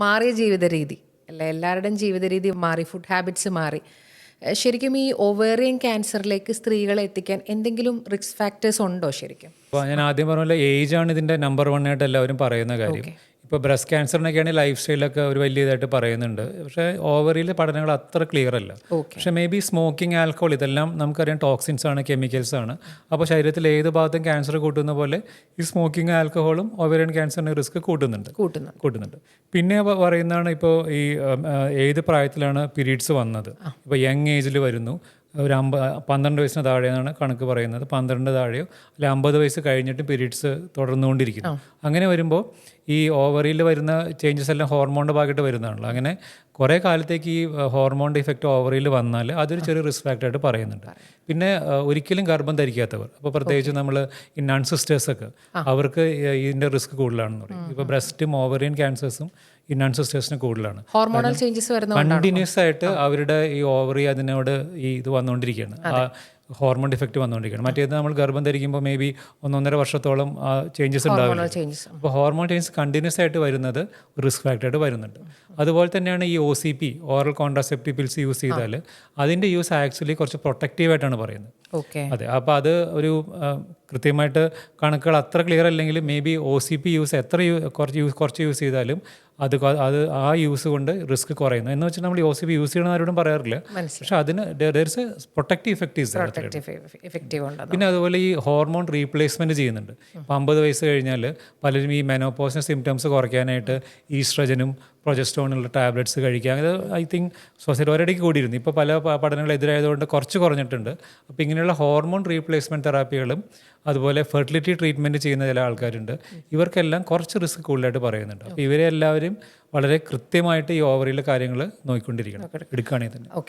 മാറിയ ജീവിത രീതി അല്ല, എല്ലാവരുടെയും ജീവിത രീതി മാറി, ഫുഡ് ഹാബിറ്റ്സ് മാറി. ശരിക്കും ഈ ഓവേറിയൻ ക്യാൻസറിലേക്ക് സ്ത്രീകളെ എത്തിക്കാൻ എന്തെങ്കിലും റിസ്ക് ഫാക്ടേഴ്സ് ഉണ്ടോ ശരിക്കും? അപ്പോൾ ഞാൻ ആദ്യം പറഞ്ഞ പോലെ ഏജ് ആണ് ഇതിൻ്റെ നമ്പർ 1 ആയിട്ട് എല്ലാവരും പറയുന്ന കാര്യം. ഇപ്പോൾ ബ്രസ്റ്റ് ക്യാൻസറിനൊക്കെയാണ് ലൈഫ് സ്റ്റൈലൊക്കെ ഒരു വലിയ ഇതായിട്ട് പറയുന്നുണ്ട്. പക്ഷേ ഓവറിയിൽ പഠനങ്ങൾ അത്ര ക്ലിയർ അല്ല. പക്ഷേ മേ ബി സ്മോക്കിംഗ്, ആൽക്കഹോൾ ഇതെല്ലാം നമുക്കറിയാം ടോക്സിൻസ് ആണ്, കെമിക്കൽസ് ആണ്. അപ്പോൾ ശരീരത്തിൽ ഏത് ഭാഗത്തും ക്യാൻസർ കൂട്ടുന്ന പോലെ ഈ സ്മോക്കിംഗ്, ആൽക്കഹോളും ഓവറിയൻ ക്യാൻസറിന് റിസ്ക് കൂട്ടുന്നുണ്ട്. പിന്നെ പറയുന്നതാണ് ഇപ്പോൾ ഈ ഏത് പ്രായത്തിലാണ് പീരീഡ്സ് വന്നത്. ഇപ്പോൾ യങ് ഏജിൽ വരുന്നു, ഒരു 12 വയസ്സിന് താഴെയാണ് കണക്ക് പറയുന്നത്. 12 താഴെയോ അല്ലെ 50 വയസ്സ് കഴിഞ്ഞിട്ട് പീരീഡ്സ് തുടർന്നുകൊണ്ടിരിക്കുന്നു. അങ്ങനെ വരുമ്പോൾ ഈ ഓവറിയിൽ വരുന്ന ചേഞ്ചസ് എല്ലാം ഹോർമോണിൻ്റെ ഭാഗമായിട്ട് വരുന്നതാണല്ലോ. അങ്ങനെ കുറേ കാലത്തേക്ക് ഈ ഹോർമോണിൻ്റെ ഇഫക്റ്റ് ഓവറിയിൽ വന്നാൽ അതൊരു ചെറിയ റിസ്ക് ഫാക്ടറായിട്ട് പറയുന്നുണ്ട്. പിന്നെ ഒരിക്കലും ഗർഭം ധരിക്കാത്തവർ, അപ്പോൾ പ്രത്യേകിച്ച് നമ്മൾ ഈ നൺ സിസ്റ്റേഴ്സൊക്കെ, അവർക്ക് ഇതിൻ്റെ റിസ്ക് കൂടുതലാണെന്ന് പറയും. ഇപ്പോൾ ബ്രസ്റ്റും ഓവറിയൻ ക്യാൻസേഴ്സും ഈ നൺ സിസ്റ്റേഴ്സിന് കൂടുതലാണ്. ഹോർമോണൽ ചേഞ്ചസ് കണ്ടിന്യൂസ് ആയിട്ട് അവരുടെ ഈ ഓവറി അതിനോട് ഈ ഇത് വന്നുകൊണ്ടിരിക്കുകയാണ്, ആ ഹോർമോൺ ഡിഫക്റ്റ് വന്നുകൊണ്ടിരിക്കുകയാണ്. മറ്റേത് നമ്മൾ ഗർഭം ധരിക്കുമ്പോൾ മേ ബി 1-1.5 വർഷത്തോളം ആ ചേഞ്ചസ് ഉണ്ടാവില്ല. അപ്പോൾ ഹോർമോൺ ചേഞ്ചസ് കണ്ടിന്യൂസ് ആയിട്ട് വരുന്നത് റിസ്ക് ഫാക്ടറായിട്ട് വരുന്നുണ്ട്. അതുപോലെ തന്നെയാണ് ഈ OCP, oral contraceptive pills use ചെയ്താൽ അതിൻ്റെ യൂസ് ആക്ച്വലി കുറച്ച് പ്രൊട്ടക്റ്റീവായിട്ടാണ് പറയുന്നത്. അതെ, അപ്പോൾ അത് ഒരു കൃത്യമായിട്ട് കണക്കുകൾ അത്ര ക്ലിയർ അല്ലെങ്കിൽ മേ ബി OCP യൂസ് കുറച്ച് യൂസ് ചെയ്താലും അത് ആ യൂസ് കൊണ്ട് റിസ്ക് കുറയുന്നു. എന്ന് വെച്ചാൽ നമ്മൾ ഈ OCP യൂസ് ചെയ്യണമെന്ന് ആരോടും പറയാറില്ല, പക്ഷെ അതിന് ദെയർസ് എ പ്രൊട്ടക്റ്റീവ് ഇഫക്റ്റീവ് ഉണ്ട്. പിന്നെ അതുപോലെ ഈ ഹോർമോൺ റീപ്ലേസ്മെൻറ്റ് ചെയ്യുന്നുണ്ട്. ഇപ്പോൾ 50 വയസ്സ് കഴിഞ്ഞാൽ പലരും ഈ മെനോപോസിൻ്റെ സിംറ്റംസ് കുറയ്ക്കാനായിട്ട് ഈസ്ട്രജനും പ്രൊജസ്ട്രോണുള്ള ടാബ്ലറ്റ്സ് കഴിക്കുക. അത് ഐ തിങ്ക് സൊസൈറ്റി ഒരിടയ്ക്ക് കൂടിയിരുന്നു. ഇപ്പോൾ പല പഠനങ്ങൾ എതിരായതുകൊണ്ട് കുറച്ച് കുറഞ്ഞിട്ടുണ്ട്. അപ്പോൾ ഇങ്ങനെയുള്ള ഹോർമോൺ റീപ്ലേസ്മെൻറ്റ് തെറാപ്പികളും അതുപോലെ ഫെർട്ടിലിറ്റി ട്രീറ്റ്മെൻറ്റ് ചെയ്യുന്ന ചില ആൾക്കാരുണ്ട്. ഇവർക്കെല്ലാം കുറച്ച് റിസ്ക് കൂടുതലായിട്ട് പറയുന്നുണ്ട്. അപ്പോൾ ഇവരെ എല്ലാവരും വളരെ കൃത്യമായിട്ട് ഈ ഓവറിയിലെ കാര്യങ്ങൾ നോക്കിക്കൊണ്ടിരിക്കണം, എടുക്കുകയാണെങ്കിൽ തന്നെ.